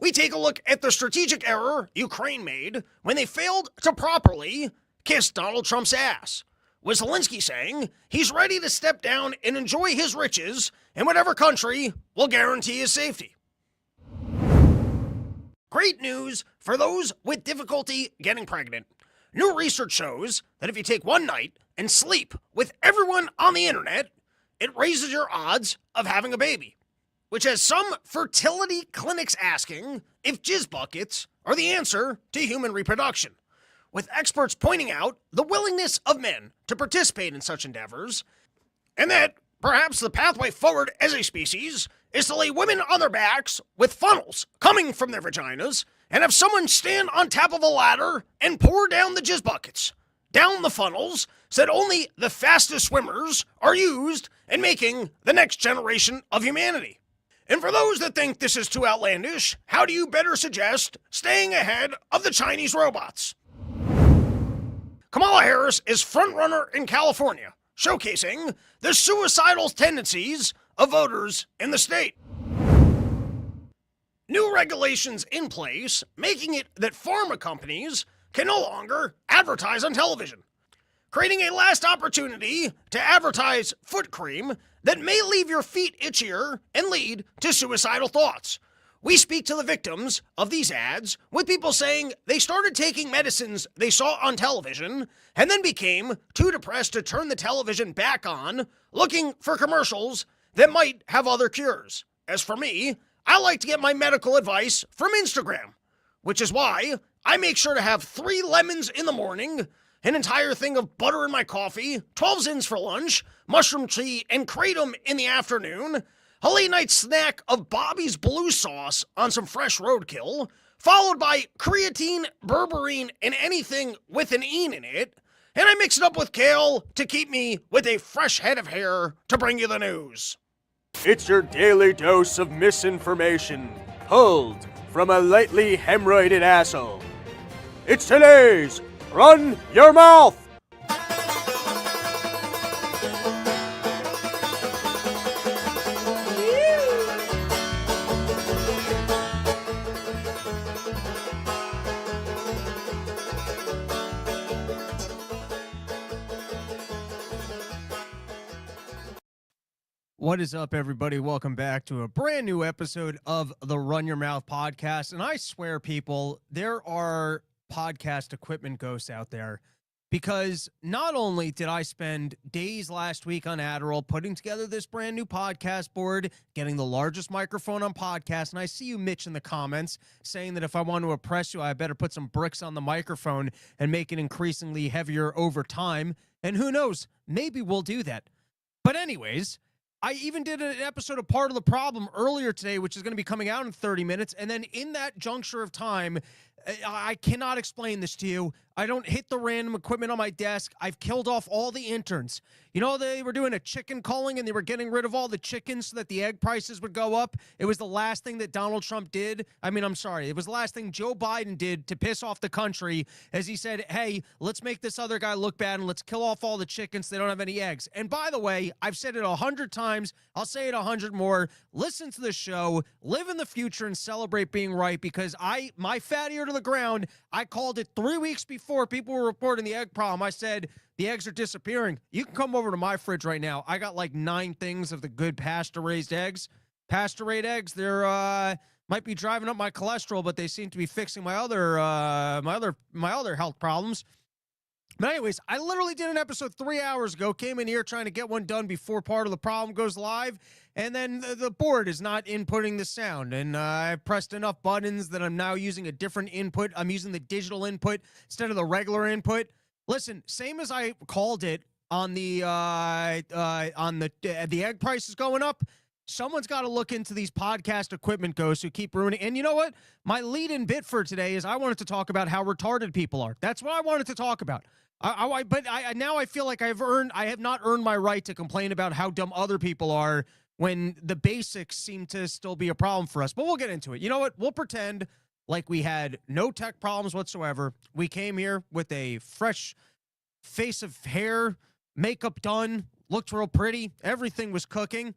We take a look at the strategic error Ukraine made when they failed to properly kiss Donald Trump's ass, with Zelensky saying he's ready to step down and enjoy his riches in whatever country will guarantee his safety. Great news for those with difficulty getting pregnant. New research shows that if you take one night and sleep with everyone on the internet, it raises your odds of having a baby, which has some fertility clinics asking if jizz buckets are the answer to human reproduction, with experts pointing out the willingness of men to participate in such endeavors, and that perhaps the pathway forward as a species is to lay women on their backs with funnels coming from their vaginas and have someone stand on top of a ladder and pour down the jizz buckets down the funnels so that only the fastest swimmers are used in making the next generation of humanity. And for those that think this is too outlandish, how do you better suggest staying ahead of the Chinese robots? Kamala Harris is frontrunner in California, showcasing the suicidal tendencies of voters in the state. New regulations in place, making it that pharma companies can no longer advertise on television, creating a last opportunity to advertise foot cream that may leave your feet itchier and lead to suicidal thoughts. We speak to the victims of these ads, with people saying they started taking medicines they saw on television and then became too depressed to turn the television back on, looking for commercials that might have other cures. As for me, I like to get my medical advice from Instagram, which is why I make sure to have 3 lemons in the morning, an entire thing of butter in my coffee, 12 zins for lunch, mushroom tea and kratom in the afternoon, a late night snack of Bobby's Blue Sauce on some fresh roadkill, followed by creatine, berberine, and anything with an "ine" in it, and I mix it up with kale to keep me with a fresh head of hair to bring you the news. It's your daily dose of misinformation, pulled from a lately hemorrhoided asshole. It's today's Run Your Mouth! What is up, everybody? Welcome back to a brand new episode of the Run Your Mouth podcast. And I swear, people, there are podcast equipment ghosts out there, because not only did I spend days last week on Adderall putting together this brand new podcast board, getting the largest microphone on podcast, and I see you, Mitch, in the comments saying that if I want to impress you, I better put some bricks on the microphone and make it increasingly heavier over time. And who knows, maybe we'll do that. But anyways, I even did an episode of Part of the Problem earlier today, which is going to be coming out in 30 minutes. And then in that juncture of time, I cannot explain this to you. I don't hit the random equipment on my desk. I've killed off all the interns. You know, they were doing a chicken culling and they were getting rid of all the chickens so that the egg prices would go up. It was the last thing that Donald Trump did. I mean, I'm sorry. It was the last thing Joe Biden did to piss off the country, as he said, hey, let's make this other guy look bad and let's kill off all the chickens so they don't have any eggs. And by the way, I've said it 100 times. I'll say it 100 more. Listen to the show, live in the future, and celebrate being right, because my fat ear to the ground, I called it 3 weeks before people were reporting the egg problem. I said, the eggs are disappearing. You can come over to my fridge right now. I got like 9 things of the good pasture-raised eggs. Pasture-raised eggs, they're might be driving up my cholesterol, but they seem to be fixing my other health problems. But anyways, I literally did an episode 3 hours ago, came in here trying to get one done before Part of the Problem goes live, and then the board is not inputting the sound, and I pressed enough buttons that I'm now using a different input. I'm using the digital input instead of the regular input. Listen, same as I called it on the egg prices going up, someone's got to look into these podcast equipment ghosts who keep ruining. And you know what? My lead-in bit for today is I wanted to talk about how retarded people are. That's what I wanted to talk about. But now I feel like I have not earned my right to complain about how dumb other people are when the basics seem to still be a problem for us. But we'll get into it. You know what? We'll pretend like we had no tech problems whatsoever. We came here with a fresh face of hair, makeup done, looked real pretty. Everything was cooking.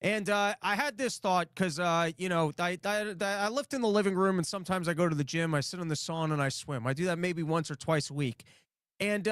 And I had this thought because, you know, I lift in the living room and sometimes I go to the gym. I sit in the sauna and I swim. I do that maybe once or twice a week. And,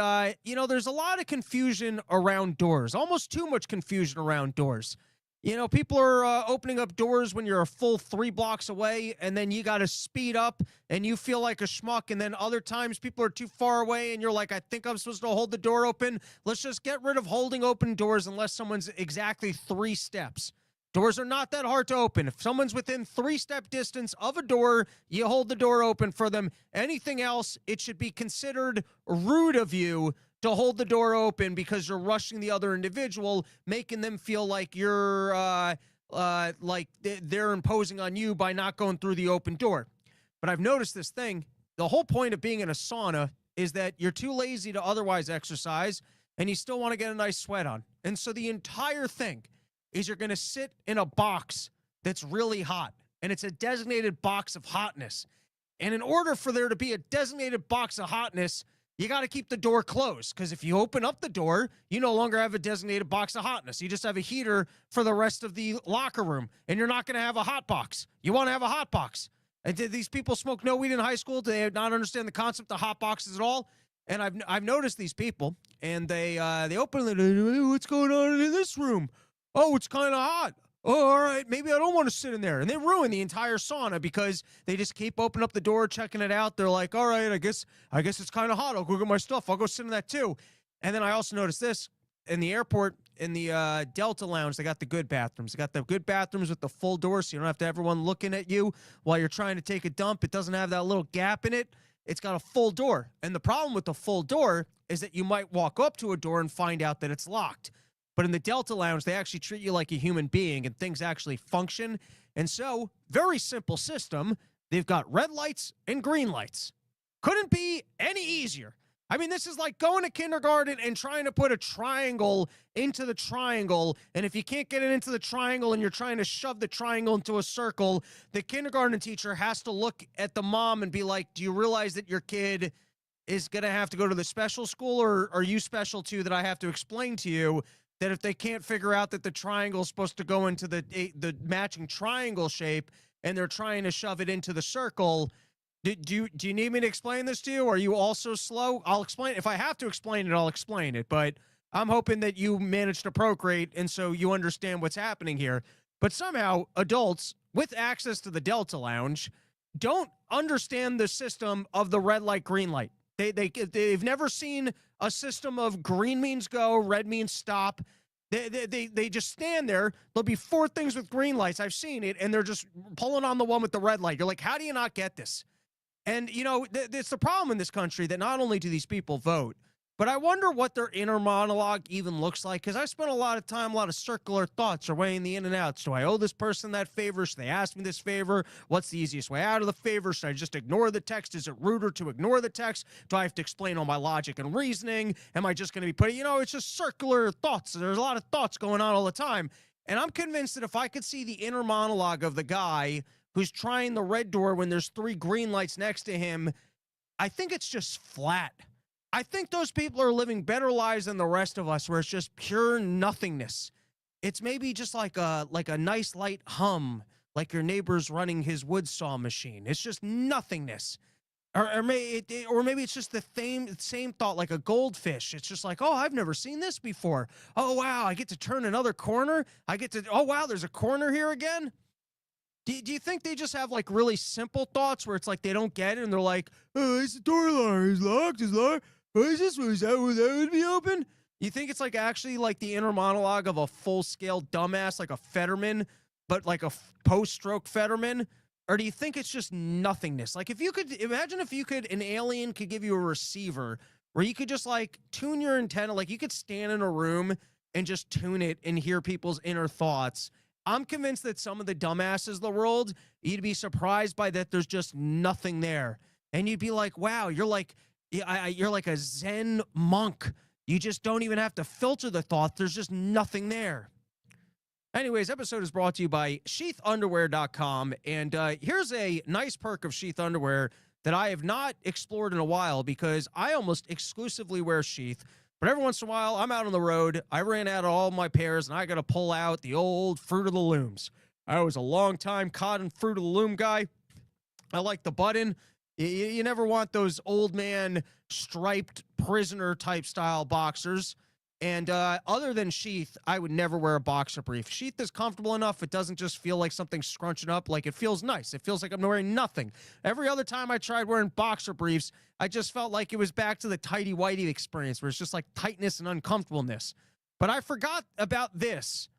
you know, there's a lot of confusion around doors, almost too much confusion around doors. You know, people are opening up doors when you're a full 3 blocks away, and then you got to speed up and you feel like a schmuck. And then other times people are too far away and you're like, I think I'm supposed to hold the door open. Let's just get rid of holding open doors unless someone's exactly 3 steps. Doors are not that hard to open. If someone's within 3-step distance of a door, you hold the door open for them. Anything else, it should be considered rude of you to hold the door open because you're rushing the other individual, making them feel like you're like they're imposing on you by not going through the open door. But I've noticed this thing. The whole point of being in a sauna is that you're too lazy to otherwise exercise and you still want to get a nice sweat on. And so the entire thing is you're going to sit in a box that's really hot, and it's a designated box of hotness. And in order for there to be a designated box of hotness, you got to keep the door closed, because if you open up the door, you no longer have a designated box of hotness. You just have a heater for the rest of the locker room, and you're not going to have a hot box. You want to have a hot box. And did these people smoke no weed in high school? Do they not understand the concept of hot boxes at all? And I've noticed these people, and they open it. What's going on in this room? Oh, it's kind of hot. Oh, all right, maybe I don't want to sit in there. And they ruin the entire sauna because they just keep opening up the door, checking it out. They're like, all right, I guess it's kind of hot. I'll go get my stuff. I'll go sit in that too. And then I also noticed this in the airport, in the Delta Lounge, they got the good bathrooms. They got the good bathrooms with the full door, so you don't have to have everyone looking at you while you're trying to take a dump. It doesn't have that little gap in it. It's got a full door. And the problem with the full door is that you might walk up to a door and find out that it's locked. But in the Delta Lounge, they actually treat you like a human being and things actually function. And so, very simple system. They've got red lights and green lights. Couldn't be any easier. I mean, this is like going to kindergarten and trying to put a triangle into the triangle. And if you can't get it into the triangle and you're trying to shove the triangle into a circle, the kindergarten teacher has to look at the mom and be like, do you realize that your kid is going to have to go to the special school, or are you special too that I have to explain to you that if they can't figure out that the triangle is supposed to go into the matching triangle shape and they're trying to shove it into the circle, do you need me to explain this to you? Are you also slow? I'll explain. If I have to explain it, I'll explain it. But I'm hoping that you managed to procreate and so you understand what's happening here. But somehow adults with access to the Delta Lounge don't understand the system of the red light, green light. They've never seen a system of green means go, red means stop. They just stand there. There'll be 4 things with green lights. I've seen it, and they're just pulling on the one with the red light. You're like, how do you not get this? And, you know, it's the problem in this country that not only do these people vote, but I wonder what their inner monologue even looks like, because I spent a lot of time, a lot of circular thoughts are weighing the in and outs. Do I owe this person that favor? Should they ask me this favor? What's the easiest way out of the favor? Should I just ignore the text? Is it ruder to ignore the text? Do I have to explain all my logic and reasoning? Am I just going to be putting, you know, it's just circular thoughts. There's a lot of thoughts going on all the time. And I'm convinced that if I could see the inner monologue of the guy who's trying the red door when there's 3 green lights next to him, I think it's just flat. I think those people are living better lives than the rest of us, where it's just pure nothingness. It's maybe just like a nice light hum, like your neighbor's running his wood saw machine. It's just nothingness. Or maybe it's just the same thought, like a goldfish. It's just like, oh, I've never seen this before. Oh, wow, I get to turn another corner. Oh, wow, there's a corner here again. Do you think they just have like really simple thoughts where it's like they don't get it and they're like, oh, it's the door locked, it's locked. What is this? Was that would be open? You think it's like actually like the inner monologue of a full-scale dumbass, like a Fetterman, but like a post-stroke Fetterman? Or do you think it's just nothingness? Like if you could, imagine if an alien could give you a receiver where you could just like tune your antenna, like you could stand in a room and just tune it and hear people's inner thoughts. I'm convinced that some of the dumbasses of the world, you'd be surprised by that there's just nothing there. And you'd be like, wow, you're like a Zen monk. You just don't even have to filter the thought. There's just nothing there. Anyways, episode is brought to you by sheathunderwear.com. And here's a nice perk of Sheath Underwear that I have not explored in a while because I almost exclusively wear Sheath. But every once in a while, I'm out on the road. I ran out of all my pears, and I got to pull out the old Fruit of the Looms. I was a long-time cotton Fruit of the Loom guy. I like the button. You never want those old man striped prisoner type style boxers. And other than sheath, I would never wear a boxer brief. Sheath is comfortable enough. It doesn't just feel like something's scrunching up. Like, it feels nice. It feels like I'm wearing nothing. Every other time I tried wearing boxer briefs, I just felt like it was back to the tighty-whitey experience where it's just like tightness and uncomfortableness. But I forgot about this.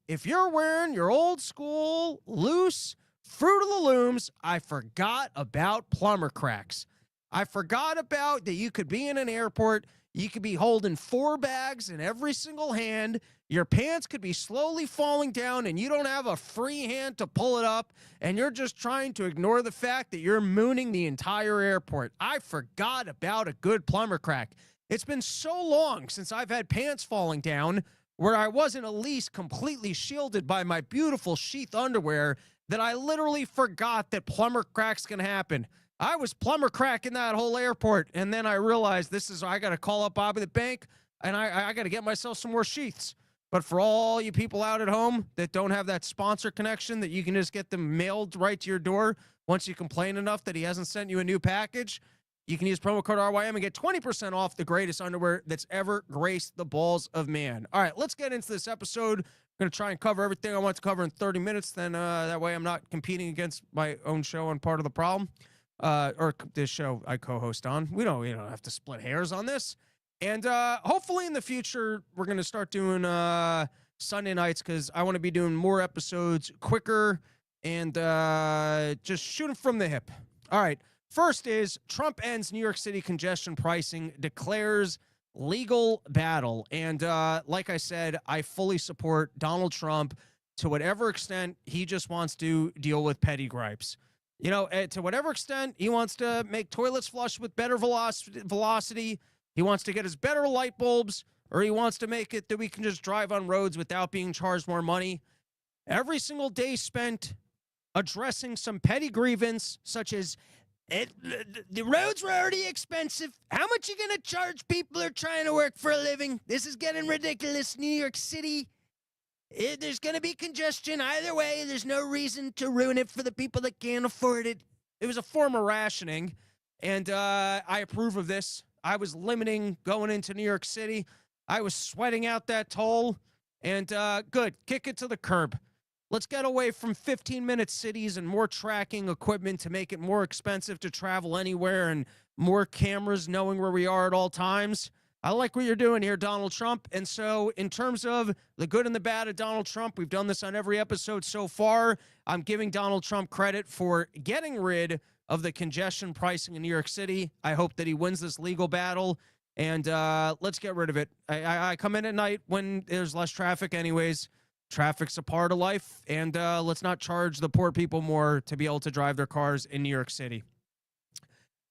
If you're wearing your old school, loose Fruit of the Looms, I forgot about plumber cracks. I forgot about that you could be in an airport. You could be holding 4 bags in every single hand. Your pants could be slowly falling down and you don't have a free hand to pull it up. And you're just trying to ignore the fact that you're mooning the entire airport. I forgot about a good plumber crack. It's been so long since I've had pants falling down where I wasn't at least completely shielded by my beautiful sheath underwear that I literally forgot that plumber cracks can happen. I was plumber cracking that whole airport, and then I realized I got to call up Bobby the bank, and I got to get myself some more sheaths. But for all you people out at home that don't have that sponsor connection that you can just get them mailed right to your door once you complain enough that he hasn't sent you a new package, you can use promo code RYM and get 20% off the greatest underwear that's ever graced the balls of man. All right, let's get into this episode. I'm going to try and cover everything I want to cover in 30 minutes. Then that way I'm not competing against my own show on part of the problem. Or this show I co-host on. We don't have to split hairs on this. And hopefully in the future, we're going to start doing Sunday nights because I want to be doing more episodes quicker and just shooting from the hip. All right. First is Trump ends New York City congestion pricing, declares legal battle. And like I said, I fully support Donald Trump to whatever extent he just wants to deal with petty gripes. You know, to whatever extent he wants to make toilets flush with better velocity, he wants to get us better light bulbs, or he wants to make it that we can just drive on roads without being charged more money. Every single day spent addressing some petty grievance, such as, the roads were already expensive. How much are you going to charge people who are trying to work for a living? This is getting ridiculous, New York City. There's going to be congestion either way. There's no reason to ruin it for the people that can't afford it. It was a form of rationing, and I approve of this. I was limiting going into New York City. I was sweating out that toll, and good. Kick it to the curb. Let's get away from 15-minute cities and more tracking equipment to make it more expensive to travel anywhere and more cameras knowing where we are at all times. I like what you're doing here, Donald Trump. And so in terms of the good and the bad of Donald Trump, we've done this on every episode so far. I'm giving Donald Trump credit for getting rid of the congestion pricing in New York City. I hope that he wins this legal battle, and let's get rid of it. I come in at night when there's less traffic anyways. Traffic's a part of life, and let's not charge the poor people more to be able to drive their cars in New York City.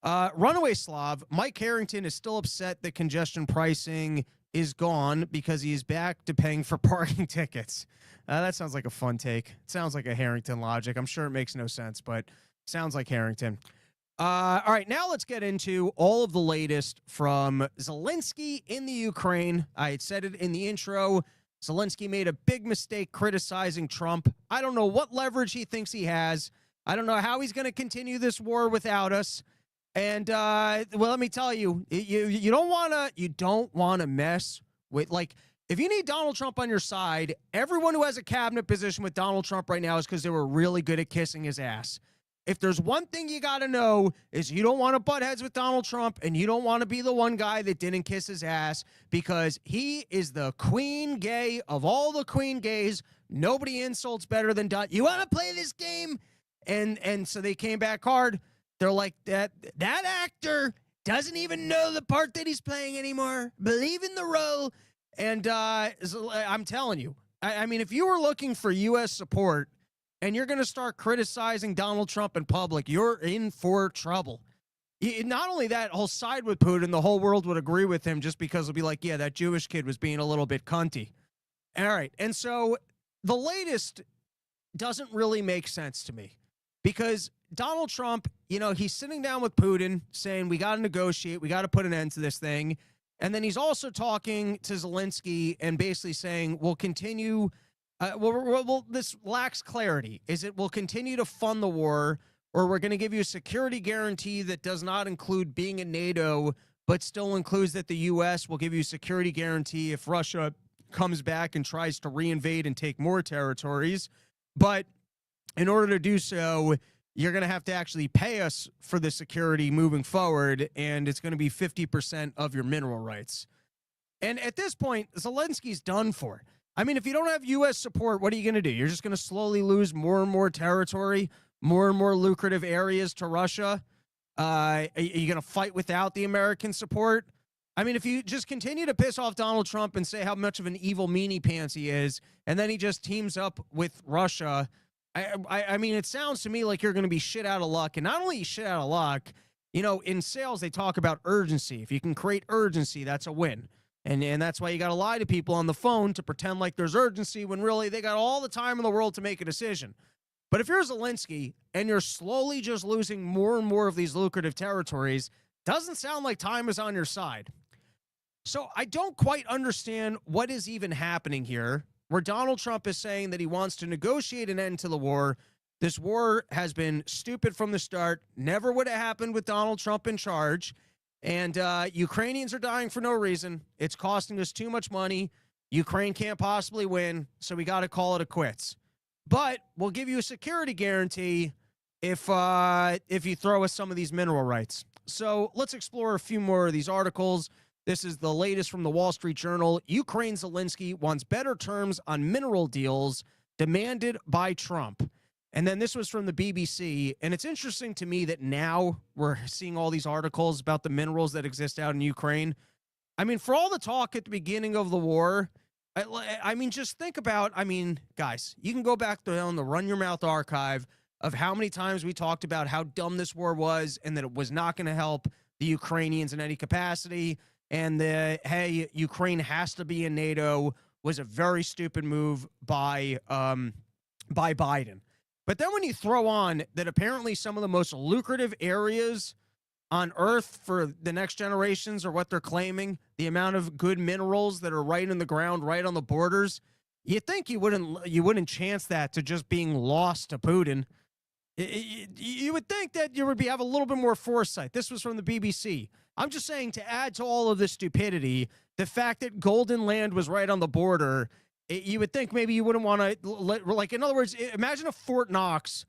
Runaway Slav, Mike Harrington is still upset that congestion pricing is gone because he's back to paying for parking tickets. That sounds like a fun take. It sounds like a Harrington logic. I'm sure it makes no sense, but sounds like Harrington. All right, now let's get into all of the latest from Zelensky in the Ukraine. I had said it in the intro. Zelensky made a big mistake criticizing Trump. I don't know what leverage he thinks he has. I don't know how he's going to continue this war without us. And well, let me tell you, you don't want to mess with, like, if you need Donald Trump on your side, everyone who has a cabinet position with Donald Trump right now is because they were really good at kissing his ass. If there's one thing you got to know is you don't want to butt heads with Donald Trump, and you don't want to be the one guy that didn't kiss his ass, because he is the queen gay of all the queen gays. Nobody insults better than Don. You want to play this game? And so they came back hard. They're like, that actor doesn't even know the part that he's playing anymore. Believe in the role. And I'm telling you, I mean, if you were looking for U.S. support and you're going to start criticizing Donald Trump in public, you're in for trouble. Not only that, he'll side with Putin. The whole world would agree with him just because it'll be like, yeah, that Jewish kid was being a little bit cunty. All right. And so the latest doesn't really make sense to me, because Donald Trump, he's sitting down with Putin saying, we got to negotiate. We got to put an end to this thing. And then he's also talking to Zelensky and basically saying, we'll continue. This lacks clarity. Is it we'll continue to fund the war, or we're going to give you a security guarantee that does not include being in NATO, but still includes that the U.S. will give you a security guarantee if Russia comes back and tries to reinvade and take more territories. But in order to do so, you're going to have to actually pay us for the security moving forward, and it's going to be 50% of your mineral rights. And at this point, Zelensky's done for. I mean, if you don't have U.S. support, what are you going to do? You're just going to slowly lose more and more territory, more and more lucrative areas to Russia. Are you going to fight without the American support? I mean, if you just continue to piss off Donald Trump and say how much of an evil meanie pants he is, and then he just teams up with Russia, I mean, it sounds to me like you're going to be shit out of luck. And not only shit out of luck, in sales, they talk about urgency. If you can create urgency, that's a win. And that's why you got to lie to people on the phone to pretend like there's urgency when really they got all the time in the world to make a decision. But if you're Zelensky and you're slowly just losing more and more of these lucrative territories, doesn't sound like time is on your side. So I don't quite understand what is even happening here, where Donald Trump is saying that he wants to negotiate an end to the war. This war has been stupid from the start, never would have happened with Donald Trump in charge. And Ukrainians are dying for no reason. It's costing us too much money. Ukraine can't possibly win, so we got to call it a quits. But we'll give you a security guarantee if you throw us some of these mineral rights. So let's explore a few more of these articles. This is the latest from the Wall Street Journal. Ukraine Zelensky wants better terms on mineral deals demanded by Trump. And then this was from the BBC. And it's interesting to me that now we're seeing all these articles about the minerals that exist out in Ukraine. I mean, for all the talk at the beginning of the war, I mean, just think about, guys, you can go back down the Run Your Mouth archive of how many times we talked about how dumb this war was and that it was not going to help the Ukrainians in any capacity. And hey, Ukraine has to be in NATO was a very stupid move by Biden. But then when you throw on that apparently some of the most lucrative areas on Earth for the next generations are what they're claiming, the amount of good minerals that are right in the ground, right on the borders, you think you wouldn't chance that to just being lost to Putin. You would think that you would have a little bit more foresight. This was from the BBC. I'm just saying, to add to all of this stupidity, the fact that golden land was right on the border, you would think maybe you wouldn't want to, like, in other words, imagine a Fort Knox.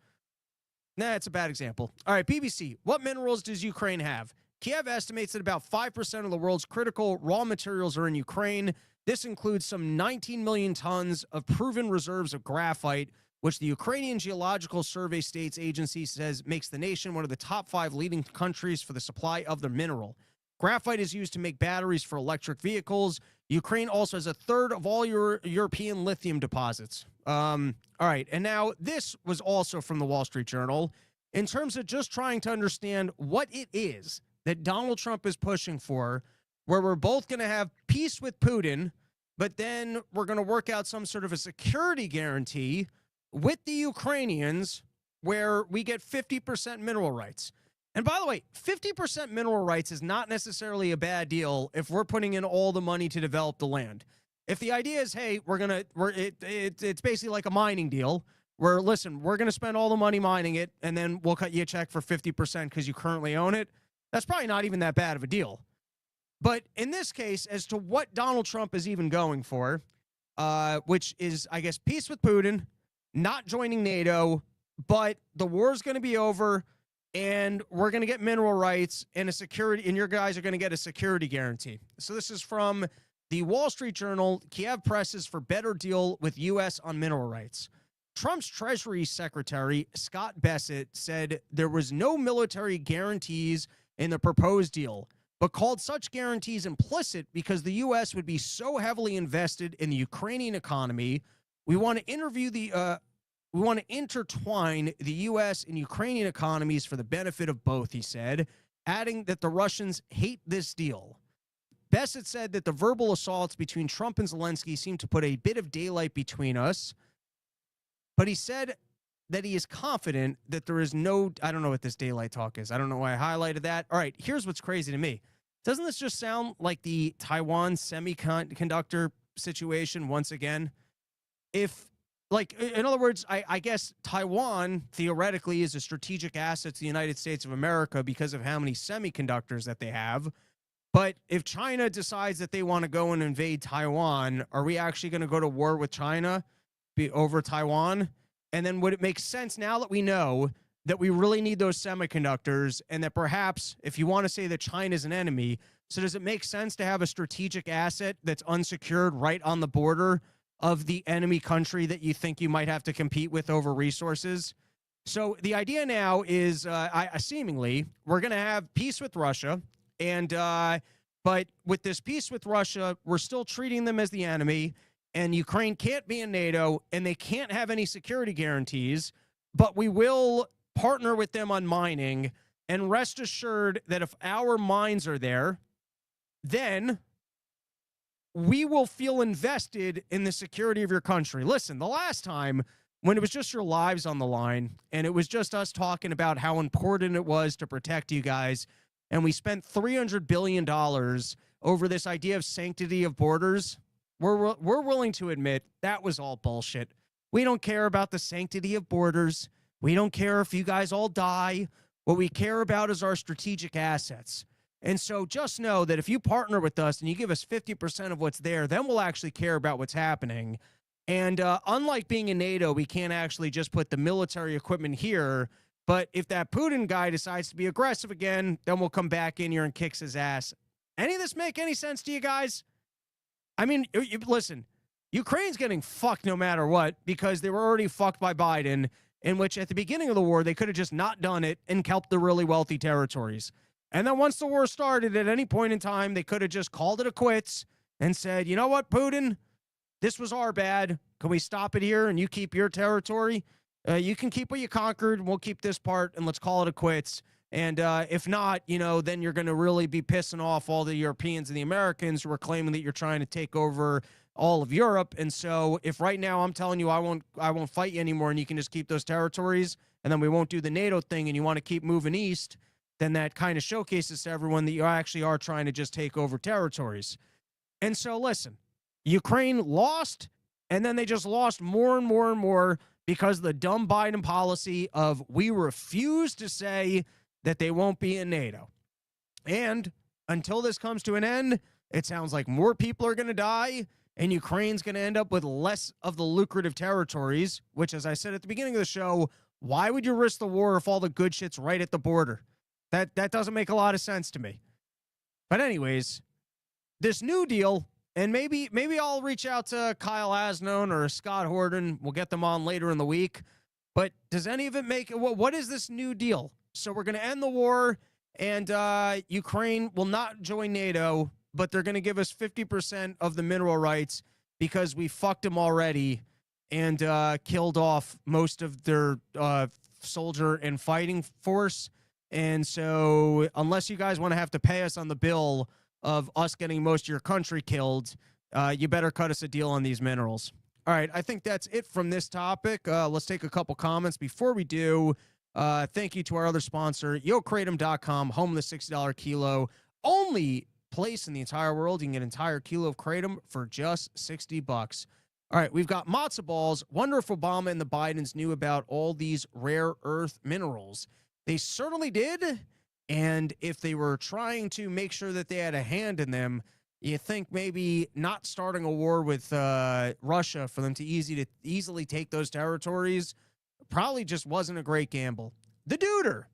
Nah, it's a bad example. All right, BBC. What minerals does Ukraine have? Kiev estimates that about 5% of the world's critical raw materials are in Ukraine. This includes some 19 million tons of proven reserves of graphite, which the Ukrainian Geological Survey States Agency says makes the nation one of the top 5 leading countries for the supply of the mineral. Graphite is used to make batteries for electric vehicles. Ukraine also has a third of all European lithium deposits. All right, and now this was also from the Wall Street Journal. In terms of just trying to understand what it is that Donald Trump is pushing for, where we're both going to have peace with Putin, but then we're going to work out some sort of a security guarantee with the Ukrainians where we get 50% mineral rights. And by the way, 50% mineral rights is not necessarily a bad deal if we're putting in all the money to develop the land. If the idea is, hey, it's basically like a mining deal where, listen, we're going to spend all the money mining it and then we'll cut you a check for 50% because you currently own it. That's probably not even that bad of a deal. But in this case, as to what Donald Trump is even going for, which is, I guess, peace with Putin, not joining NATO, but the war's going to be over and we're going to get mineral rights and a security, and your guys are going to get a security guarantee. So this is from the Wall Street Journal. Kiev presses for better deal with U.S. on mineral rights. Trump's Treasury Secretary, Scott Bessent, said there was no military guarantees in the proposed deal, but called such guarantees implicit because the U.S. would be so heavily invested in the Ukrainian economy. We want to intertwine the U.S. and Ukrainian economies for the benefit of both, he said, adding that the Russians hate this deal. Bessent said that the verbal assaults between Trump and Zelensky seem to put a bit of daylight between us, but he said that he is confident that there is no, I don't know what this daylight talk is. I don't know why I highlighted that. All right, here's what's crazy to me. Doesn't this just sound like the Taiwan semiconductor situation once again? If, like, in other words, I guess Taiwan theoretically is a strategic asset to the United States of America because of how many semiconductors that they have. But if China decides that they want to go and invade Taiwan, are we actually going to go to war with China over Taiwan? And then would it make sense now that we know that we really need those semiconductors and that perhaps if you want to say that China is an enemy, so does it make sense to have a strategic asset that's unsecured right on the border of the enemy country that you think you might have to compete with over resources? So the idea now is seemingly we're going to have peace with Russia. And, but with this peace with Russia, we're still treating them as the enemy, and Ukraine can't be in NATO, and they can't have any security guarantees, but we will partner with them on mining, and rest assured that if our mines are there, then we will feel invested in the security of your country. Listen, the last time when it was just your lives on the line, and it was just us talking about how important it was to protect you guys, and we spent $300 billion over this idea of sanctity of borders, we're willing to admit that was all bullshit. We don't care about the sanctity of borders. We don't care if you guys all die. What we care about is our strategic assets. And so just know that if you partner with us and you give us 50% of what's there, then we'll actually care about what's happening. And unlike being in NATO, we can't actually just put the military equipment here. But if that Putin guy decides to be aggressive again, then we'll come back in here and kicks his ass. Any of this make any sense to you guys? I mean, listen, Ukraine's getting fucked no matter what because they were already fucked by Biden, in which at the beginning of the war, they could have just not done it and helped the really wealthy territories. And then once the war started, at any point in time, they could have just called it a quits and said, you know what, Putin, this was our bad. Can we stop it here and you keep your territory? You can keep what you conquered, and we'll keep this part, and let's call it a quits. And if not, you know, then you're going to really be pissing off all the Europeans and the Americans who are claiming that you're trying to take over all of Europe. And so if right now I'm telling you I won't fight you anymore and you can just keep those territories, and then we won't do the NATO thing, and you want to keep moving east, then that kind of showcases to everyone that you actually are trying to just take over territories. And so listen, Ukraine lost, and then they just lost more and more and more because of the dumb Biden policy of we refuse to say that they won't be in NATO. And until this comes to an end, it sounds like more people are going to die, and Ukraine's going to end up with less of the lucrative territories, which, as I said at the beginning of the show, why would you risk the war if all the good shit's right at the border? That doesn't make a lot of sense to me. But anyways, this New Deal, and maybe I'll reach out to Kyle Asnone or Scott Horton. We'll get them on later in the week. But does any of it make it? What is this New Deal? So we're going to end the war, and Ukraine will not join NATO, but they're going to give us 50% of the mineral rights because we fucked them already and killed off most of their soldier and fighting force. And so unless you guys want to have to pay us on the bill of us getting most of your country killed, you better cut us a deal on these minerals. All right, I think that's it from this topic. Let's take a couple comments. Before we do, thank you to our other sponsor, YoKratom.com, home of the $60 kilo. Only place in the entire world you can get an entire kilo of kratom for just $60. All right, we've got matzo balls. Wonder if Obama and the Bidens knew about all these rare earth minerals. They certainly did, and if they were trying to make sure that they had a hand in them, you think maybe not starting a war with Russia for them to easily take those territories probably just wasn't a great gamble. The Duder.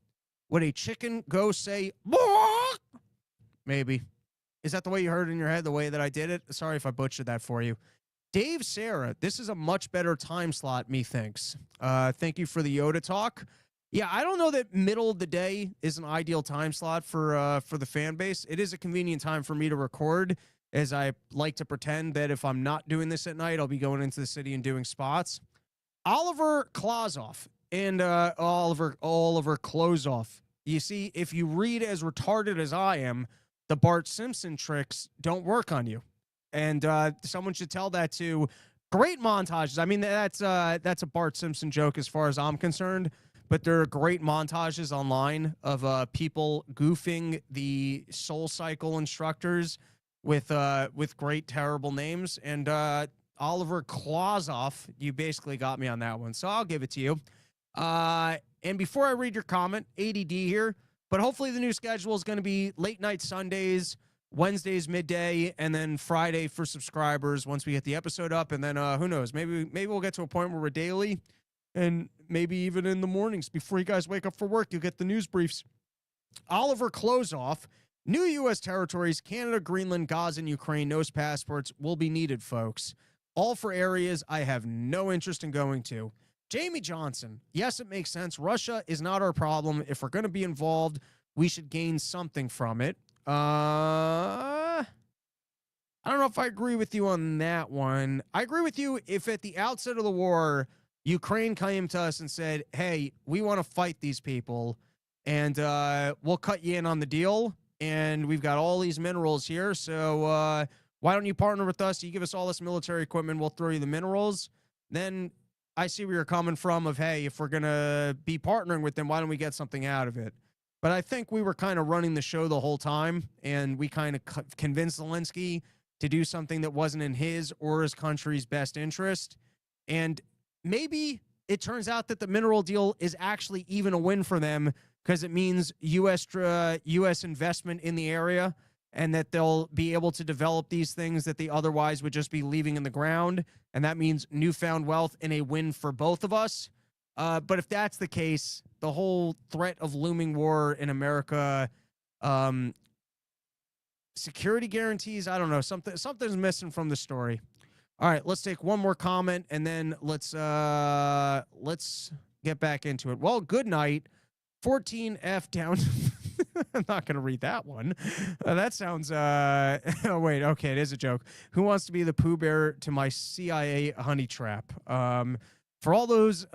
Would a chicken go say, "Bawk"? Maybe. Is that the way you heard it in your head, the way that I did it? Sorry if I butchered that for you. Dave Sarah, this is a much better time slot, methinks. Thank you for the Yoda talk. Yeah, I don't know that middle of the day is an ideal time slot for the fan base. It is a convenient time for me to record, as I like to pretend that if I'm not doing this at night, I'll be going into the city and doing spots. Oliver Klozoff and Oliver Klozoff. You see, if you read as retarded as I am, the Bart Simpson tricks don't work on you. And someone should tell that to Great montages. I mean, that's a Bart Simpson joke as far as I'm concerned, but there are great montages online of people goofing the Soul Cycle instructors with great terrible names. And Oliver Klausoff, you basically got me on that one, so I'll give it to you. And before I read your comment, ADD here, but hopefully the new schedule is going to be late night Sundays, Wednesdays midday, and then Friday for subscribers once we get the episode up. And then who knows, maybe we'll get to a point where we're daily, and maybe even in the mornings before you guys wake up for work, you'll get the news briefs. Oliver Klausoff, new U.S. territories, Canada, Greenland, Gaza, and Ukraine. No passports will be needed, folks. All for areas I have no interest in going to. Jamie Johnson, yes, it makes sense. Russia is not our problem. If we're going to be involved, we should gain something from it. I don't know if I agree with you on that one. I agree with you if at the outset of the war, Ukraine came to us and said, hey, we want to fight these people, and we'll cut you in on the deal, and we've got all these minerals here, so why don't you partner with us? You give us all this military equipment, we'll throw you the minerals. Then I see where you're coming from of, hey, if we're going to be partnering with them, why don't we get something out of it? But I think we were kind of running the show the whole time, and we kind of convinced Zelensky to do something that wasn't in his or his country's best interest. And maybe it turns out that the mineral deal is actually even a win for them because it means U.S. investment in the area, and that they'll be able to develop these things that they otherwise would just be leaving in the ground. And that means newfound wealth and a win for both of us. But if that's the case, the whole threat of looming war in America, security guarantees, I don't know, something's missing from the story. All right, let's take one more comment, and then let's get back into it. Well, good night. 14F down. I'm not going to read that one. That sounds, oh, wait, okay, it is a joke. Who wants to be the Pooh Bear to my CIA honey trap? For all those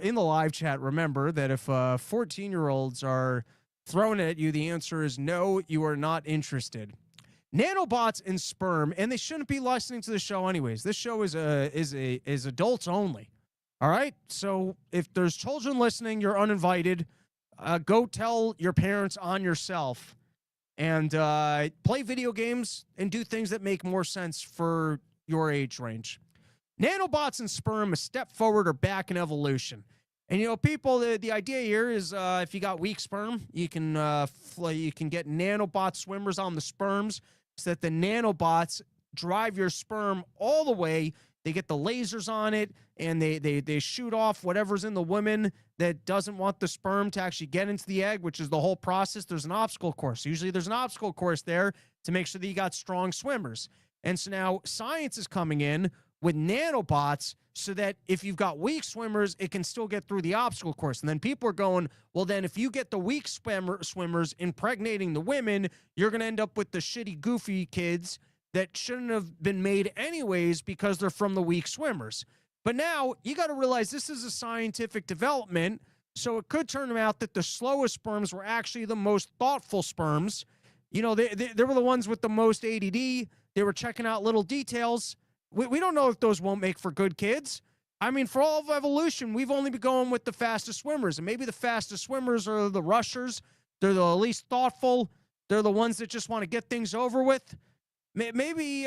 in the live chat, remember that if 14-year-olds are thrown at you, the answer is no, you are not interested. Nanobots and sperm, and they shouldn't be listening to the show anyways. This show is adults only. All right? So if there's children listening, you're uninvited. Go tell your parents on yourself, and play video games and do things that make more sense for your age range. Nanobots and sperm, a step forward or back in evolution. And, you know, people, the idea here is if you got weak sperm, you can get nanobot swimmers on the sperms so that the nanobots drive your sperm all the way. They get the lasers on it, and they shoot off whatever's in the woman that doesn't want the sperm to actually get into the egg, which is the whole process. There's an obstacle course. Usually there's an obstacle course there to make sure that you got strong swimmers. And so now science is coming in with nanobots so that if you've got weak swimmers, it can still get through the obstacle course. And then people are going, well, then if you get the weak swimmers impregnating the women, you're going to end up with the shitty, goofy kids that shouldn't have been made anyways because they're from the weak swimmers. But now you got to realize this is a scientific development, so it could turn out that the slowest sperms were actually the most thoughtful sperms. You know, they were the ones with the most ADD. They were checking out little details. We don't know if those won't make for good kids. I mean, for all of evolution, we've only been going with the fastest swimmers, and maybe the fastest swimmers are the rushers. They're the least thoughtful. They're the ones that just want to get things over with. Maybe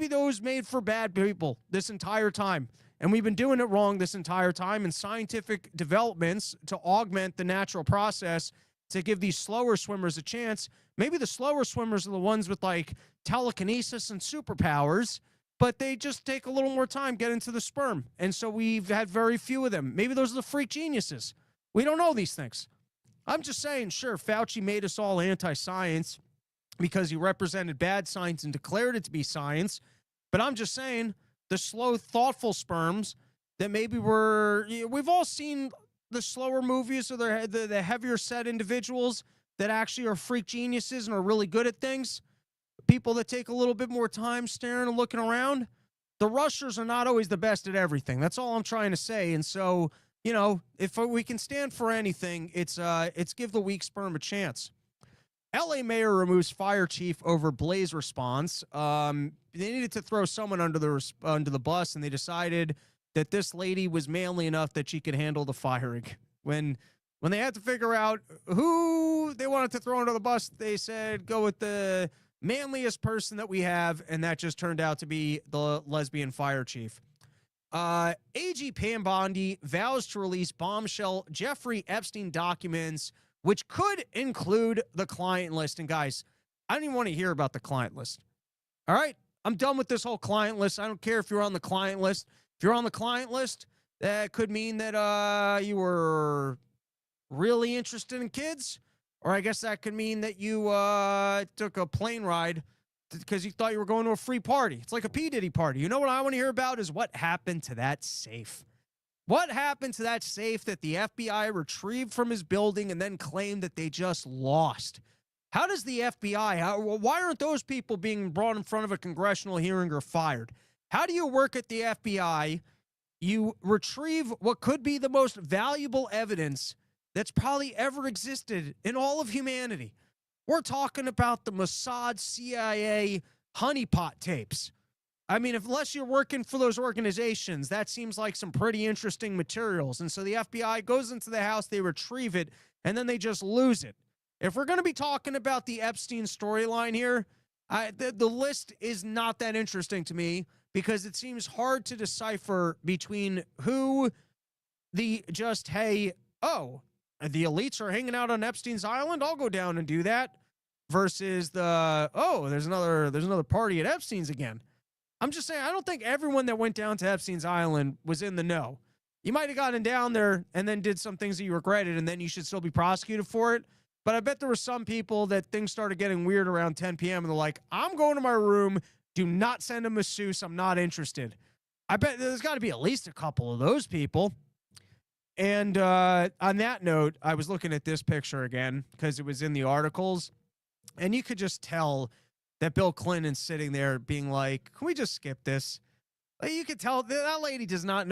those made for bad people this entire time. And we've been doing it wrong this entire time. And scientific developments to augment the natural process to give these slower swimmers a chance. Maybe the slower swimmers are the ones with like telekinesis and superpowers, but they just take a little more time getting to the sperm. And so we've had very few of them. Maybe those are the freak geniuses. We don't know these things. I'm just saying, sure, Fauci made us all anti-science because he represented bad science and declared it to be science. But I'm just saying, the slow, thoughtful sperms that maybe we've all seen the slower movies or the heavier set individuals that actually are freak geniuses and are really good at things. People that take a little bit more time staring and looking around. The rushers are not always the best at everything. That's all I'm trying to say. And so, you know, if we can stand for anything, it's give the weak sperm a chance. LA mayor removes fire chief over blaze response. They needed to throw someone under the bus, and they decided that this lady was manly enough that she could handle the firing. When they had to figure out who they wanted to throw under the bus, they said, go with the manliest person that we have, and that just turned out to be the lesbian fire chief. AG Pam Bondi vows to release bombshell Jeffrey Epstein documents, which could include the client list. And guys, I don't even want to hear about the client list. All right? I'm done with this whole client list. I don't care if you're on the client list. If you're on the client list, that could mean that you were really interested in kids, or I guess that could mean that you took a plane ride because you thought you were going to a free party. It's like a P. Diddy party. You know what I want to hear about is what happened to that safe. What happened to that safe that the FBI retrieved from his building and then claimed that they just lost? How does the FBI, why aren't those people being brought in front of a congressional hearing or fired? How do you work at the FBI? You retrieve what could be the most valuable evidence that's probably ever existed in all of humanity. We're talking about the Mossad CIA honeypot tapes. I mean, unless you're working for those organizations, that seems like some pretty interesting materials. And so the FBI goes into the house, they retrieve it, and then they just lose it. If we're going to be talking about the Epstein storyline here, the list is not that interesting to me because it seems hard to decipher between who the just, hey, oh, the elites are hanging out on Epstein's island, I'll go down and do that, versus the, oh, there's another party at Epstein's again. I'm just saying, I don't think everyone that went down to Epstein's island was in the know. You might have gotten down there and then did some things that you regretted, and then you should still be prosecuted for it. But I bet there were some people that things started getting weird around 10 p.m. and they're like, I'm going to my room. Do not send a masseuse. I'm not interested. I bet there's got to be at least a couple of those people. And on that note, I was looking at this picture again because it was in the articles. And you could just tell that Bill Clinton's sitting there being like, can we just skip this? Like, you could tell that lady does not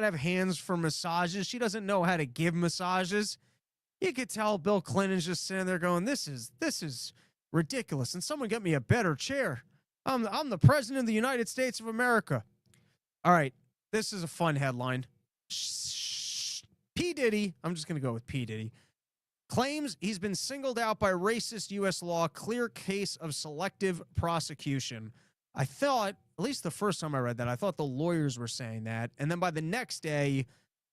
have hands for massages. She doesn't know how to give massages. You could tell Bill Clinton's just sitting there going, this is ridiculous. And someone get me a better chair. I'm the president of the United States of America. All right. This is a fun headline. P. Diddy, I'm just going to go with P. Diddy, claims he's been singled out by racist U.S. law, clear case of selective prosecution. I thought, at least the first time I read that, I thought the lawyers were saying that. And then by the next day,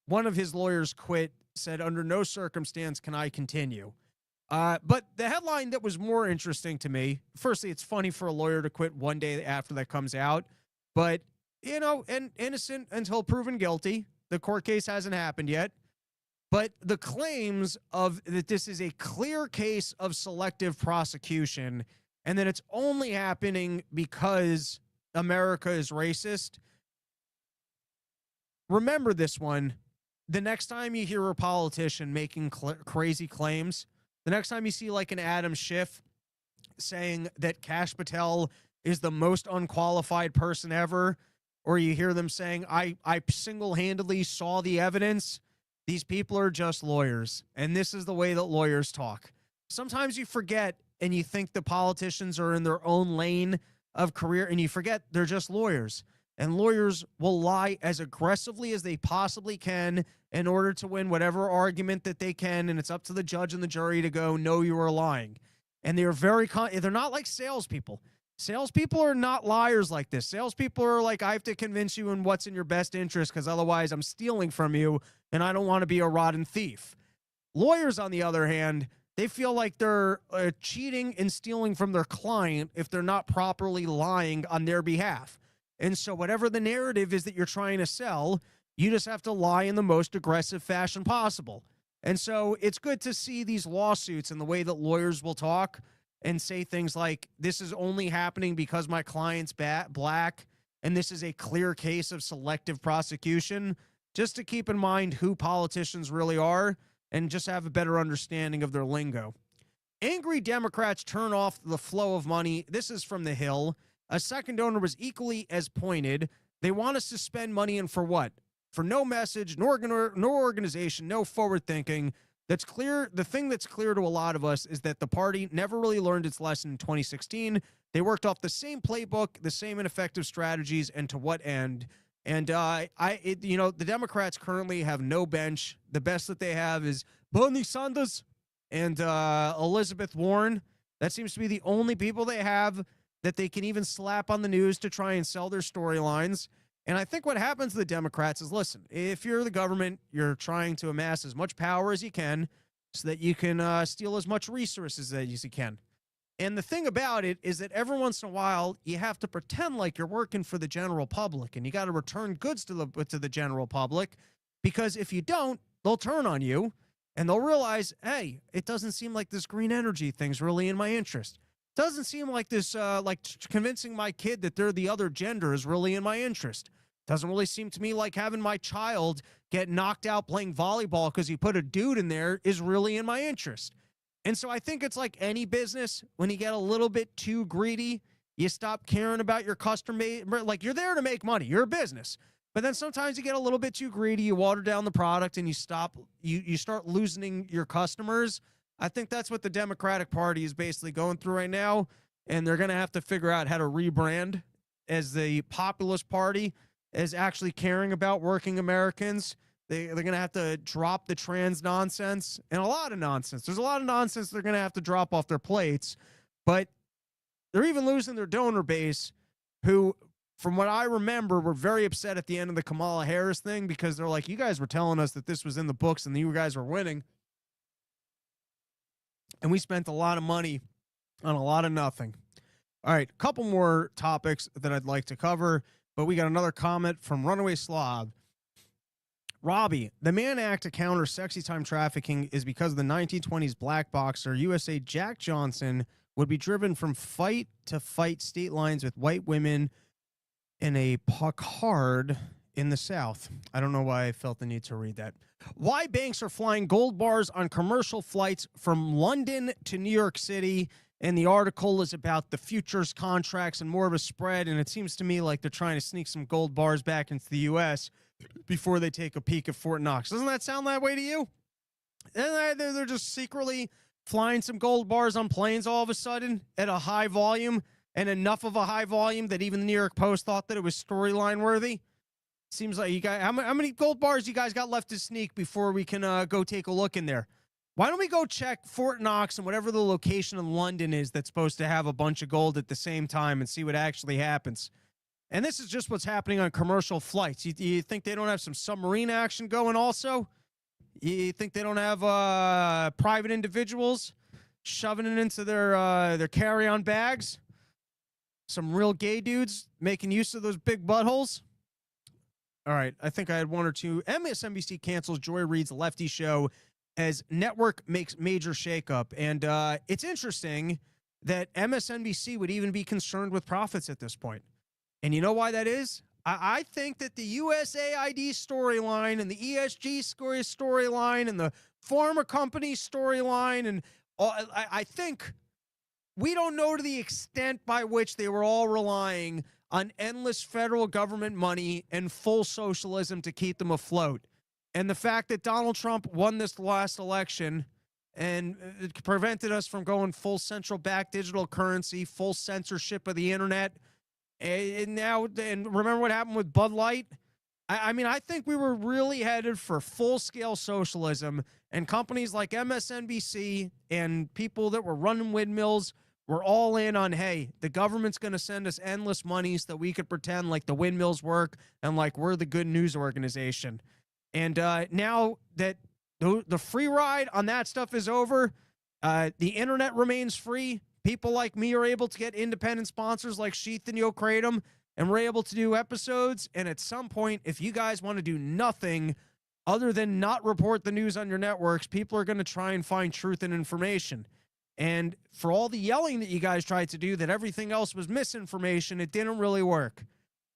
one of his lawyers quit, said, under no circumstance can I continue. But the headline that was more interesting to me, firstly, it's funny for a lawyer to quit one day after that comes out. But, you know, and innocent until proven guilty. The court case hasn't happened yet. But the claims of that this is a clear case of selective prosecution and that it's only happening because America is racist. Remember this one. The next time you hear a politician making crazy claims, the next time you see like an Adam Schiff saying that Kash Patel is the most unqualified person ever, or you hear them saying, I single-handedly saw the evidence, these people are just lawyers, and this is the way that lawyers talk. Sometimes you forget and you think the politicians are in their own lane of career, and you forget they're just lawyers. And lawyers will lie as aggressively as they possibly can in order to win whatever argument that they can, and it's up to the judge and the jury to go, no, you are lying. And they're they're not like salespeople. Salespeople are not liars like this. Salespeople are like, I have to convince you in what's in your best interest because otherwise I'm stealing from you and I don't want to be a rotten thief. Lawyers, on the other hand, they feel like they're cheating and stealing from their client if they're not properly lying on their behalf. And so whatever the narrative is that you're trying to sell, you just have to lie in the most aggressive fashion possible. And so it's good to see these lawsuits and the way that lawyers will talk and say things like, this is only happening because my client's black, and this is a clear case of selective prosecution, just to keep in mind who politicians really are and just have a better understanding of their lingo. Angry Democrats turn off the flow of money. This is from The Hill. A second donor was equally as pointed. They want us to spend money, and for what? For no message, no organization, no forward thinking. that's clear. The thing that's clear to a lot of us is that the party never really learned its lesson in 2016. They worked off the same playbook, the same ineffective strategies, and to what end? And the Democrats currently have no bench. The best that they have is Bernie Sanders and Elizabeth Warren. That seems to be the only people they have that they can even slap on the news to try and sell their storylines. And I think what happens to the Democrats is, listen, if you're the government, you're trying to amass as much power as you can so that you can steal as much resources as you can. And the thing about it is that every once in a while, you have to pretend like you're working for the general public, and you got to return goods to the general public, because if you don't, they'll turn on you and they'll realize, hey, it doesn't seem like this green energy thing's really in my interest. Doesn't seem like this, convincing my kid that they're the other gender is really in my interest. Doesn't really seem to me like having my child get knocked out playing volleyball because you put a dude in there is really in my interest. And so I think it's like any business. When you get a little bit too greedy, you stop caring about your customer. Like, you're there to make money. You're a business. But then sometimes you get a little bit too greedy. You water down the product and you start losing your customers. I think that's what the Democratic Party is basically going through right now. And they're going to have to figure out how to rebrand as the populist party, as actually caring about working Americans. They're going to have to drop the trans nonsense and a lot of nonsense. There's a lot of nonsense they're going to have to drop off their plates, but they're even losing their donor base, who, from what I remember, were very upset at the end of the Kamala Harris thing, because they're like, you guys were telling us that this was in the books and you guys were winning. And we spent a lot of money on a lot of nothing. All right, a couple more topics that I'd like to cover, but we got another comment from Runaway Slob. Robbie, the Mann Act to counter sexy time trafficking is because the 1920s black boxer USA Jack Johnson would be driven from fight to fight state lines with white women in a Packard in the South. I don't know why I felt the need to read that. Why banks are flying gold bars on commercial flights from London to New York City. And the article is about the futures contracts and more of a spread. And it seems to me like they're trying to sneak some gold bars back into the U.S. before they take a peek at Fort Knox. Doesn't that sound that way to you? And they're just secretly flying some gold bars on planes all of a sudden at a high volume, and enough of a high volume that even the New York Post thought that it was storyline worthy. Seems like you guys, how many gold bars you guys got left to sneak before we can go take a look in there? Why don't we go check Fort Knox and whatever the location in London is that's supposed to have a bunch of gold at the same time and see what actually happens? And this is just what's happening on commercial flights. You think they don't have some submarine action going also? You think they don't have private individuals shoving it into their carry-on bags? Some real gay dudes making use of those big buttholes? All right, I think I had one or two. MSNBC cancels Joy Reid's Lefty Show as network makes major shakeup. And it's interesting that MSNBC would even be concerned with profits at this point. And you know why that is? I think that the USAID storyline and the ESG storyline and the pharma company storyline, and I think we don't know to the extent by which they were all relying on endless federal government money and full socialism to keep them afloat. And the fact that Donald Trump won this last election and it prevented us from going full central bank digital currency, full censorship of the internet. And remember what happened with Bud Light? I mean, I think we were really headed for full-scale socialism, and companies like MSNBC and people that were running windmills were all in on, hey, the government's going to send us endless money so that we could pretend like the windmills work and like we're the good news organization. And now that the free ride on that stuff is over, the internet remains free. People like me are able to get independent sponsors like Sheath and Yo Kratom, and we're able to do episodes. And at some point, if you guys want to do nothing other than not report the news on your networks, people are going to try and find truth and information. And for all the yelling that you guys tried to do that everything else was misinformation, it didn't really work.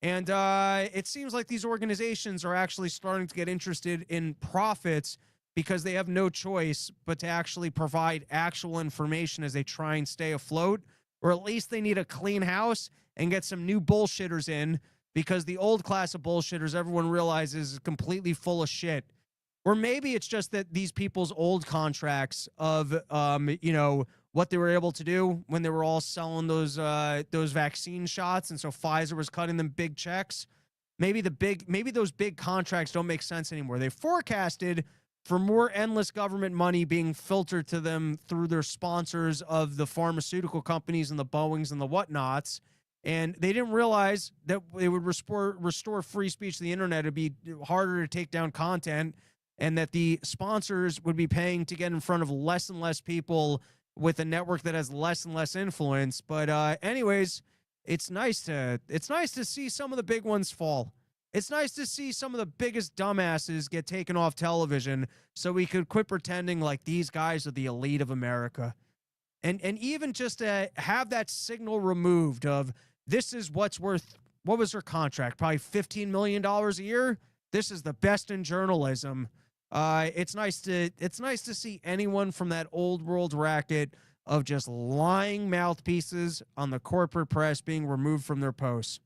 And it seems like these organizations are actually starting to get interested in profits because they have no choice but to actually provide actual information as they try and stay afloat, or at least they need a clean house and get some new bullshitters in, because the old class of bullshitters, everyone realizes, is completely full of shit. Or maybe it's just that these people's old contracts of, what they were able to do when they were all selling those vaccine shots, and so Pfizer was cutting them big checks. Maybe those big contracts don't make sense anymore. They forecasted for more endless government money being filtered to them through their sponsors of the pharmaceutical companies and the Boeings and the whatnots. And they didn't realize that they would restore free speech to the internet. It'd be harder to take down content, and that the sponsors would be paying to get in front of less and less people with a network that has less and less influence. But anyways, it's nice to see some of the big ones fall. It's nice to see some of the biggest dumbasses get taken off television so we could quit pretending like these guys are the elite of America. And even just to have that signal removed of this is what's worth, what was their contract? Probably $15 million a year. This is the best in journalism. It's nice to see anyone from that old world racket of just lying mouthpieces on the corporate press being removed from their posts.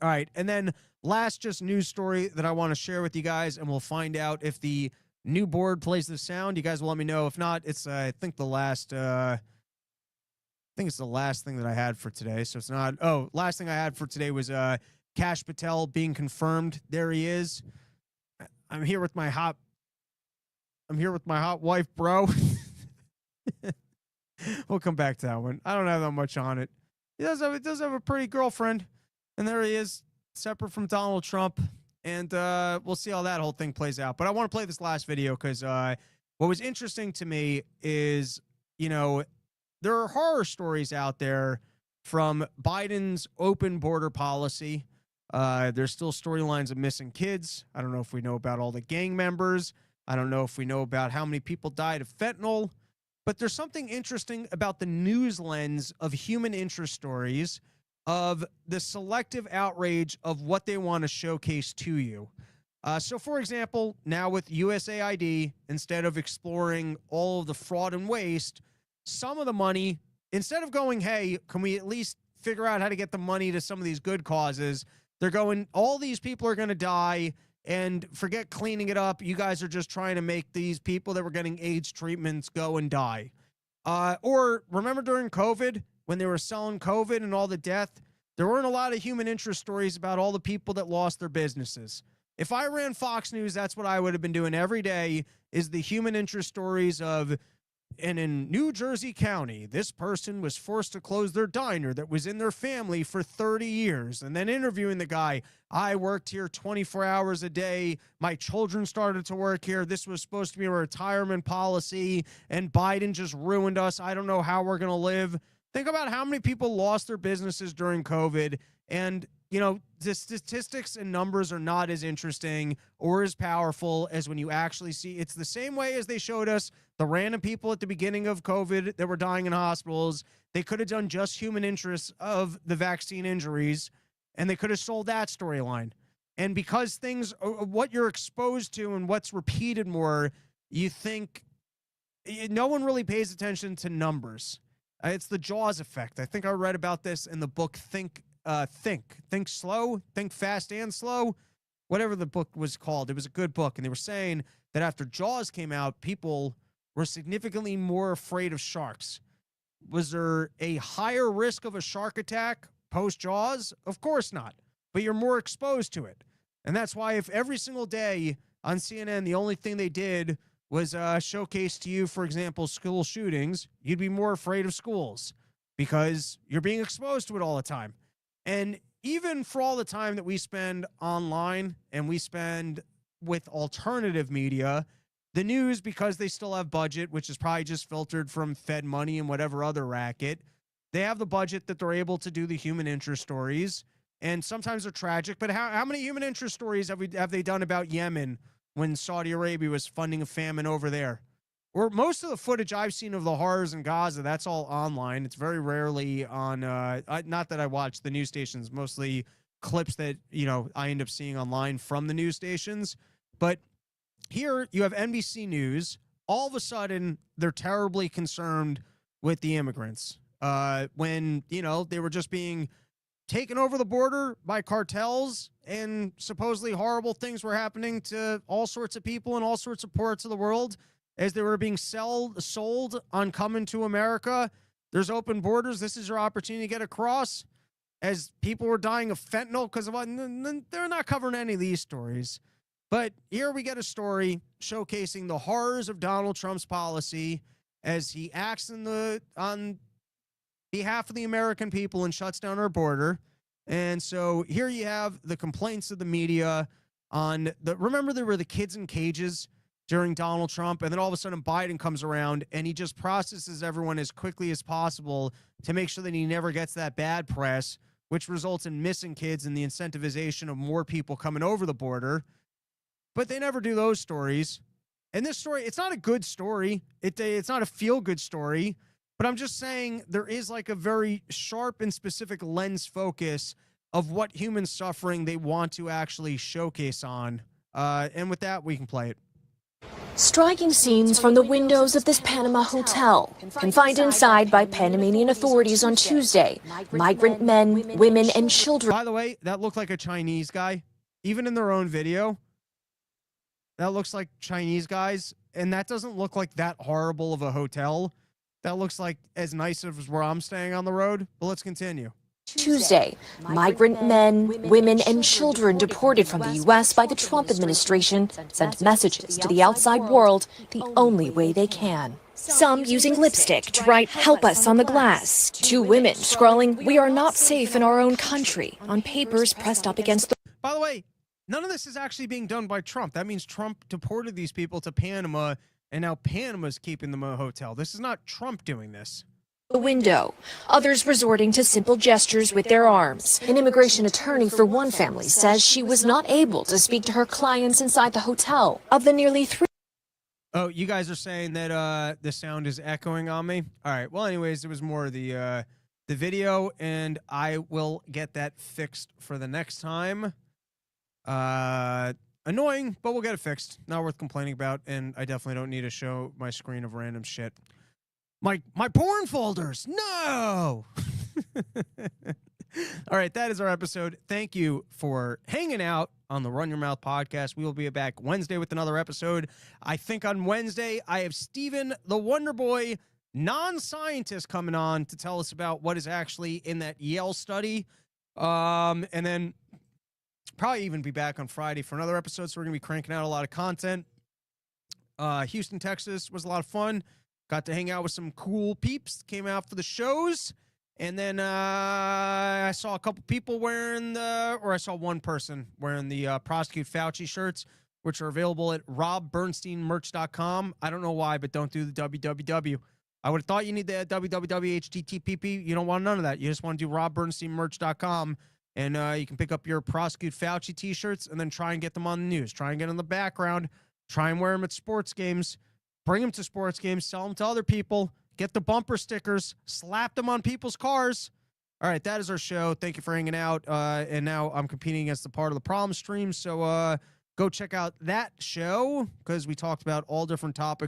All right, and then last just news story that I want to share with you guys, and we'll find out if the new board plays the sound. You guys will let me know. If not, it's I think it's the last thing that I had for today. So it's not. Oh, last thing I had for today was Kash Patel being confirmed. There he is. I'm here with my hot wife, bro. We'll come back to that one. I don't have that much on it. It does have a pretty girlfriend. And there he is, separate from Donald Trump. And we'll see how that whole thing plays out. But I want to play this last video because what was interesting to me is, there are horror stories out there from Biden's open border policy. There's still storylines of missing kids. I don't know if we know about all the gang members. I don't know if we know about how many people died of fentanyl. But there's something interesting about the news lens of human interest stories, of the selective outrage of what they want to showcase to you. So, for example, now with USAID, instead of exploring all of the fraud and waste, some of the money, instead of going, hey, can we at least figure out how to get the money to some of these good causes, they're going, all these people are going to die, and forget cleaning it up. You guys are just trying to make these people that were getting AIDS treatments go and die. Or remember during COVID, when they were selling COVID and all the death, there weren't a lot of human interest stories about all the people that lost their businesses. If I ran Fox News, that's what I would have been doing every day, is the human interest stories of, and in New Jersey County, this person was forced to close their diner that was in their family for 30 years. And then interviewing the guy, I worked here 24 hours a day. My children started to work here. This was supposed to be a retirement policy, and Biden just ruined us. I don't know how we're going to live. Think about how many people lost their businesses during COVID. And, the statistics and numbers are not as interesting or as powerful as when you actually see. It's the same way as they showed us the random people at the beginning of COVID that were dying in hospitals. They could have done just human interests of the vaccine injuries, and they could have sold that storyline. And because what you're exposed to and what's repeated more, you think no one really pays attention to numbers. It's the Jaws effect. I think I read about this in the book Think Slow, Think Fast and Slow, whatever the book was called. It was a good book. And they were saying that after Jaws came out, people were significantly more afraid of sharks. Was there a higher risk of a shark attack post Jaws? Of course not. But you're more exposed to it. And that's why if every single day on CNN, the only thing they did was showcase to you, for example, school shootings, you'd be more afraid of schools because you're being exposed to it all the time. And even for all the time that we spend online and we spend with alternative media, the news, because they still have budget, which is probably just filtered from Fed money and whatever other racket, they have the budget that they're able to do the human interest stories. And sometimes they're tragic, but how many human interest stories have they done about Yemen when Saudi Arabia was funding a famine over there? Or most of the footage I've seen of the horrors in Gaza, that's all online. It's very rarely on, not that I watch the news stations, mostly clips that, I end up seeing online from the news stations. But here you have NBC News. All of a sudden, they're terribly concerned with the immigrants. When, they were just being taken over the border by cartels, and supposedly horrible things were happening to all sorts of people in all sorts of parts of the world as they were being sold on coming to America. There's open borders. This is your opportunity to get across. As people were dying of fentanyl because of, they're not covering any of these stories. But here we get a story showcasing the horrors of Donald Trump's policy as he acts on behalf of the American people and shuts down our border. And so here you have the complaints of the media on remember there were the kids in cages during Donald Trump, and then all of a sudden Biden comes around and he just processes everyone as quickly as possible to make sure that he never gets that bad press, which results in missing kids and the incentivization of more people coming over the border. But they never do those stories. And this story, it's not a good story. It's not a feel-good story. But I'm just saying there is like a very sharp and specific lens focus of what human suffering they want to actually showcase on. And with that, we can play it. Striking scenes from the windows of this Panama hotel. Confined inside by Panamanian authorities on Tuesday, migrant men, women, and children. By the way, that looked like a Chinese guy. Even in their own video, that looks like Chinese guys. And that doesn't look like that horrible of a hotel. That looks like as nice as where I'm staying on the road. But let's continue. Tuesday, migrant men, women, and children deported from the U.S. by the Trump administration sent messages to the outside world the only way they can. Some using lipstick to write, "Help us," on the glass. Two women scrawling, "We are not safe in our own country," on papers pressed up against the... By the way, none of this is actually being done by Trump. That means Trump deported these people to Panama, and now Panama's keeping them in a hotel. This is not Trump doing this. The window, others resorting to simple gestures with their arms. An immigration attorney for one family says she was not able to speak to her clients inside the hotel. Of the nearly 3... Oh, you guys are saying that the sound is echoing on me? All right. Well, anyways, it was more the video, and I will get that fixed for the next time. Annoying, but we'll get it fixed. Not worth complaining about, and I definitely don't need to show my screen of random shit. My porn folders. No. All right, that is our episode. Thank you for hanging out on the Run Your Mouth podcast. We will be back Wednesday with another episode. I think on Wednesday I have Steven the Wonder Boy, non-scientist, coming on to tell us about what is actually in that Yale study. And then probably even be back on Friday for another episode. So we're going to be cranking out a lot of content. Houston, Texas was a lot of fun. Got to hang out with some cool peeps, came out for the shows. And then I saw a couple people wearing I saw one person wearing the Prosecute Fauci shirts, which are available at robbernsteinmerch.com. I don't know why, but don't do the www. I would have thought you need the www.http. You don't want none of that. You just want to do robbernsteinmerch.com. And you can pick up your Prosecute Fauci t-shirts and then try and get them on the news. Try and get in the background. Try and wear them at sports games. Bring them to sports games, sell them to other people, get the bumper stickers, slap them on people's cars. All right, that is our show. Thank you for hanging out. And now I'm competing against the Part of the Problem stream, so go check out that show because we talked about all different topics.